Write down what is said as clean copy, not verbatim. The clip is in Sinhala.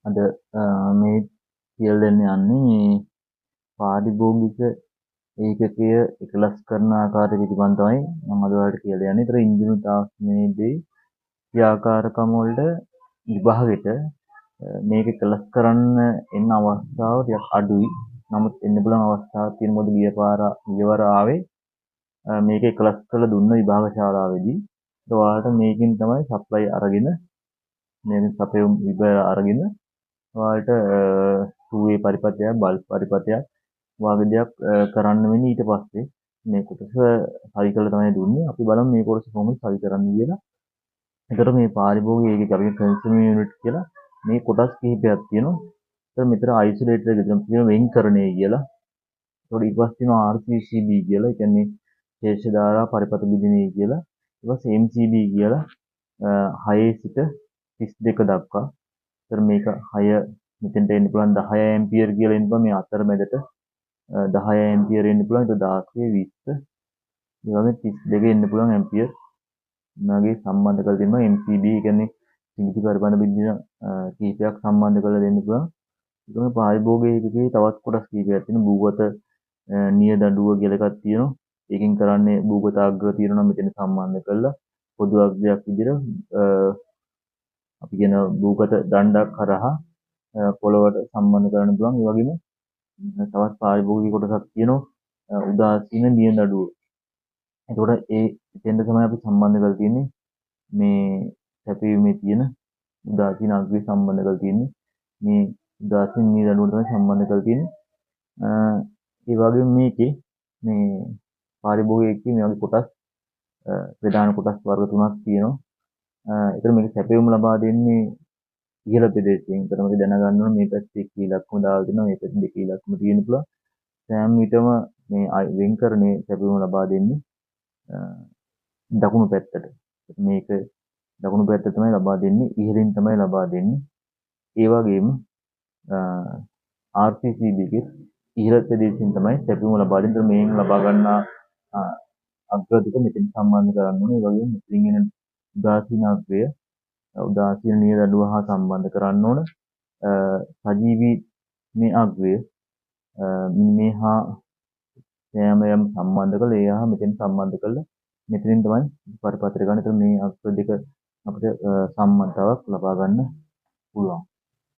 අද මේ කියලා දෙන්න යන්නේ මේ පාරිභෝගික ඒකකය එකලස් කරන ආකාරය පිළිබඳව තමයි මම අද ඔයාලට කියලා දෙන්නේ. ඒතර ඉන්ජිනේරු තාක්ෂණයේදී ක්‍රියාකාරකම් වලට විභාගෙට මේක එකලස් කරන්න එන්න අවස්ථාව ටිකක් අඩුයි. නමුත් එන්න පුළුවන් අවස්ථාවක් තියෙන මොකද ගියවර ආවේ මේක එකලස් කරලා දුන්න විභාග ශාලාවේදී. ඒත් ඔයාලට මේකෙන් තමයි සප්ලයි අරගෙන මේකෙන් සපයුම් විභාග අරගෙන ඔයාලට 2A පරිපථයක් බල්ක් පරිපථයක් වගේ දෙයක් කරන්න වෙන්නේ ඊට පස්සේ මේ කොටස හරි කරලා තමයි දුන්නේ. අපි බලමු මේ කොටස කොහොමද හරි කරන්නේ කියලා. ඒතර මේ පාරිභෝගික ඒකක අපි කන්සියුමර් යුනිට් කියලා මේ කොටස් කිහිපයක් තියෙනවා. ඒතර මෙතන අයිසොලේටර් එක තියෙනවා වෙන්කරණය කියලා. ඒතකොට ඊට පස්සේ තියෙනවා RCCB කියලා. ඒ කියන්නේ ශේෂ ධාරා පරිපථ බෙදීමේ කියලා. ඊට පස්සේ MCB කියලා 6 සිට 32 දක්වා. ඒතර මේක 6 මෙතෙන්ට එන්න පුළුවන් 10 ඇම්පියර් කියලා එන්න පුළුවන් මේ අතරමැදට 10 ඇම්පියර් එන්න පුළුවන්. ඒක 16 20 ඒ වගේ 32 එන්න පුළුවන් ඇම්පියර්. මගේ සම්බන්ධ කරලා දෙනවා MCB කියන්නේ සිංගිති පරිබඳ බින්දින කීපයක් සම්බන්ධ කරලා දෙන්න පුළුවන්. ඒකම පාරිභෝගික ඒකකයේ තවත් කොටස් කීපයක් තියෙනවා. භූගත නියදඬුව කියලා එකක් තියෙනවා. ඒකෙන් කරන්නේ භූගත අග්‍ර තියෙනවා නම් මෙතන සම්බන්ධ කරලා පොදු අග්‍රයක් විදිහට අපි කියන භූගත දණ්ඩක් හරහා පොළවට සම්බන්ධ කරන්න පුළුවන්. ඒ වගේම තවත් පාරිභෝගික කොටසක් තියෙනවා උදාසීන නියදඬුව. එතකොට එතෙන්ද තමයි අපි සම්බන්ධ කරලා තියෙන්නේ මේ සැපයීමේ තියෙන උදාසීන අග්‍රය සම්බන්ධ කරලා තියෙන්නේ මේ උදාසීන නියදඬුවට තමයි සම්බන්ධ කරලා තියෙන්නේ. ඒ වගේම මේකේ මේ පාරිභෝගිකයේ මේ වගේ කොටස් ප්‍රධාන කොටස් වර්ග තුනක් තියෙනවා. ඒතර මේක සැපයුම ලබා දෙන්නේ ඉහළ ප්‍රදේශයෙන්. ඒතර මේක දැනගන්න ඕනේ මේ පැත්තේ එක ඉලක්කම දාලා දෙනවා මේ පැත්තේ දෙක ඉලක්කම තියෙන්න පුළුවන්. සෑම විටම මේ වෙන්කරණේ සැපයුම ලබා දෙන්නේ දකුණු පැත්තට. මේක දකුණු පැත්ත තමයි ලබා දෙන්නේ ඉහළින් තමයි ලබා දෙන්නේ. ඒ වගේම RCCB එකේ ඉහළ ප්‍රදේශයෙන් තමයි සැපයුම ලබා දෙන්නේ. මේෙන් ලබා ගන්නා අග්‍රදික මෙතන සම්බන්ධ කරන්න ඕනේ. ඒ වගේම මෙතනින් එන උදාසීන අග්‍රය උදාසීන නියදඬුව හා සම්බන්ධ කරන්න ඕන. සජීවී මේ අග්‍රය මේ හා සෑම යම් සම්බන්ධ කරලා ඒ හා මෙතෙන් සම්බන්ධ කරලා මෙතනින් තමයි පරිපත්‍රය ගන්න. ඒතර මේ අග්‍ර දෙක අපිට සම්බන්ධතාවක් ලබා ගන්න පුළුවන්.